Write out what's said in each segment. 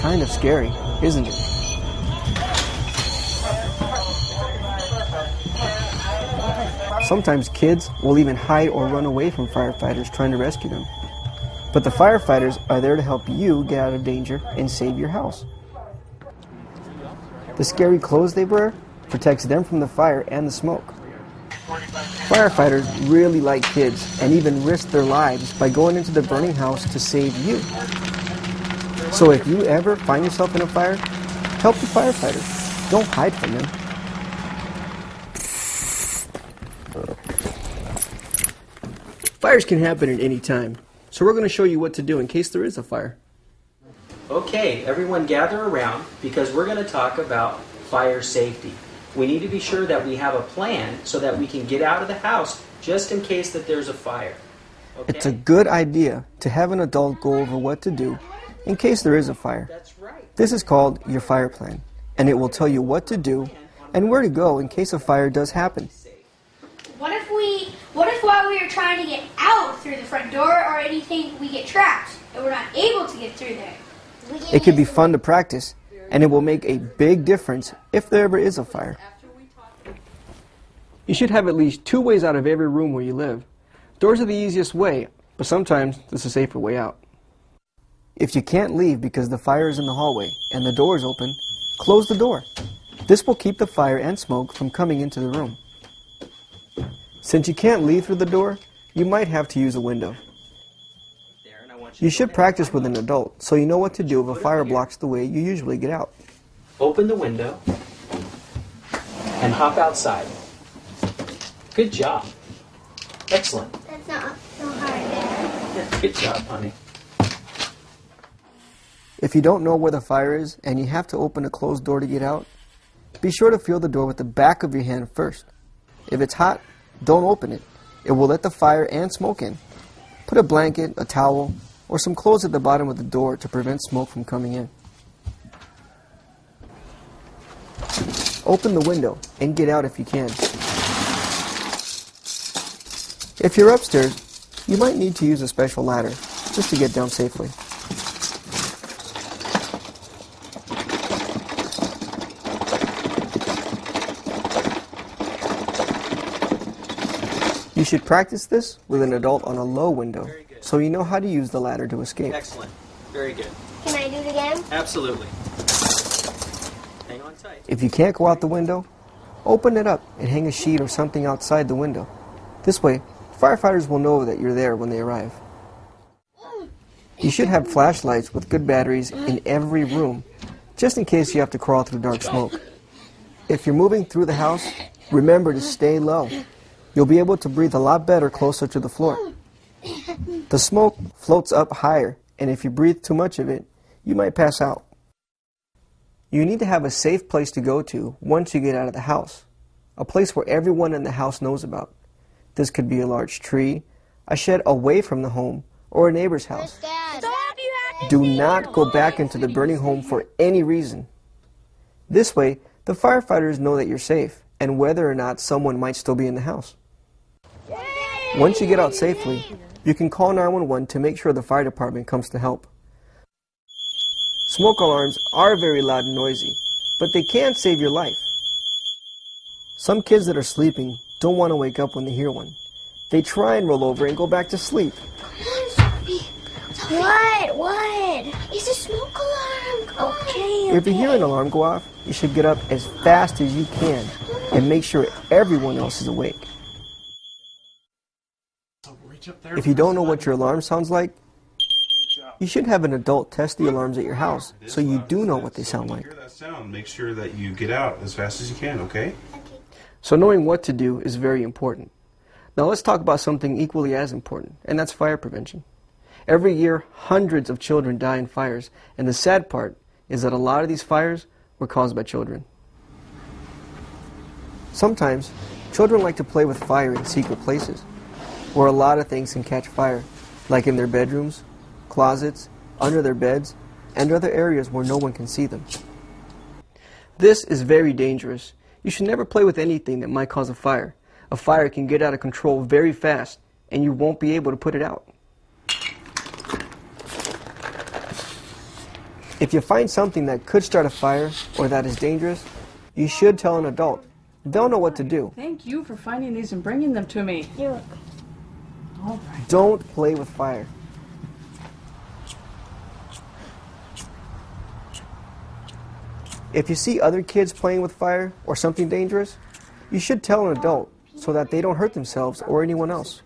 kind of scary, isn't it? Sometimes kids will even hide or run away from firefighters trying to rescue them. But the firefighters are there to help you get out of danger and save your house. The scary clothes they wear protects them from the fire and the smoke. Firefighters really like kids and even risk their lives by going into the burning house to save you. So if you ever find yourself in a fire, help the firefighters. Don't hide from them. Fires can happen at any time, so we're going to show you what to do in case there is a fire. Okay, everyone gather around because we're going to talk about fire safety. We need to be sure that we have a plan so that we can get out of the house just in case that there's a fire. Okay? It's a good idea to have an adult go over what to do in case there is a fire. That's right. This is called your fire plan, and it will tell you what to do and where to go in case a fire does happen. What if while we are trying to get out through the front door or anything, we get trapped and we're not able to get through there? It could be fun to practice, and it will make a big difference if there ever is a fire. You should have at least 2 ways out of every room where you live. Doors are the easiest way, but sometimes there's a safer way out. If you can't leave because the fire is in the hallway and the door is open, close the door. This will keep the fire and smoke from coming into the room. Since you can't leave through the door, you might have to use a window. You should practice with an adult so you know what to do if a fire blocks the way you usually get out. Open the window and hop outside. Good job. Excellent. That's not so hard. Good job, honey. If you don't know where the fire is and you have to open a closed door to get out, be sure to feel the door with the back of your hand first. If it's hot, don't open it. It will let the fire and smoke in. Put a blanket, a towel, or some clothes at the bottom of the door to prevent smoke from coming in. Open the window and get out if you can. If you're upstairs, you might need to use a special ladder just to get down safely. You should practice this with an adult on a low window, so you know how to use the ladder to escape. Excellent. Very good. Can I do it again? Absolutely. Hang on tight. If you can't go out the window, open it up and hang a sheet or something outside the window. This way, firefighters will know that you're there when they arrive. You should have flashlights with good batteries in every room, just in case you have to crawl through dark smoke. If you're moving through the house, remember to stay low. You'll be able to breathe a lot better closer to the floor. The smoke floats up higher, and if you breathe too much of it, you might pass out. You need to have a safe place to go to once you get out of the house, a place where everyone in the house knows about. This could be a large tree, a shed away from the home, or a neighbor's house. Do not go back into the burning home for any reason. This way, the firefighters know that you're safe and whether or not someone might still be in the house. Once you get out safely, you can call 911 to make sure the fire department comes to help. Smoke alarms are very loud and noisy, but they can save your life. Some kids that are sleeping don't want to wake up when they hear one. They try and roll over and go back to sleep. What? It's a smoke alarm. Okay. If you hear an alarm go off, you should get up as fast as you can and make sure everyone else is awake. If you don't know what your alarm sounds like, you should have an adult test the alarms at your house so you do know what they sound like. Hear that sound, make sure that you get out as fast as you can, okay? So knowing what to do is very important. Now let's talk about something equally as important, and that's fire prevention. Every year, hundreds of children die in fires, and the sad part is that a lot of these fires were caused by children. Sometimes, children like to play with fire in secret places, where a lot of things can catch fire, like in their bedrooms, closets, under their beds, and other areas where no one can see them. This is very dangerous. You should never play with anything that might cause a fire. A fire can get out of control very fast, and you won't be able to put it out. If you find something that could start a fire or that is dangerous, you should tell an adult. They'll know what to do. Thank you for finding these and bringing them to me. You're welcome. All right. Don't play with fire. If you see other kids playing with fire or something dangerous, you should tell an adult so that they don't hurt themselves or anyone else.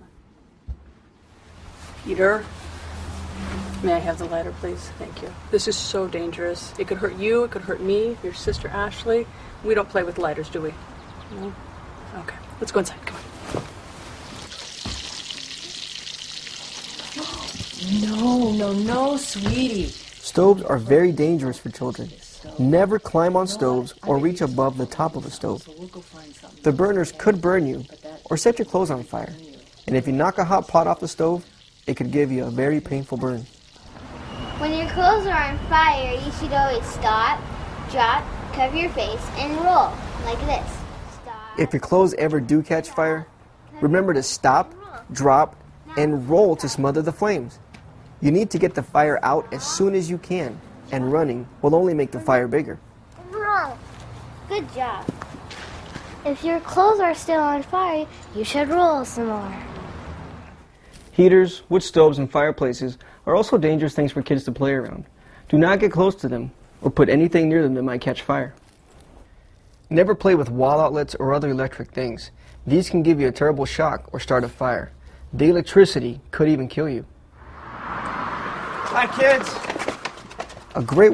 Peter, may I have the lighter, please? Thank you. This is so dangerous. It could hurt you, it could hurt me, your sister Ashley. We don't play with lighters, do we? No? Okay, let's go inside. Come on. No, sweetie. Stoves are very dangerous for children. Never climb on stoves or reach above the top of a stove. The burners could burn you or set your clothes on fire. And if you knock a hot pot off the stove, it could give you a very painful burn. When your clothes are on fire, you should always stop, drop, cover your face, and roll, like this. Stop. If your clothes ever do catch fire, remember to stop, drop, and roll to smother the flames. You need to get the fire out as soon as you can, and running will only make the fire bigger. Roll. Good job. If your clothes are still on fire, you should roll some more. Heaters, wood stoves, and fireplaces are also dangerous things for kids to play around. Do not get close to them or put anything near them that might catch fire. Never play with wall outlets or other electric things. These can give you a terrible shock or start a fire. The electricity could even kill you. Hi, kids. A great way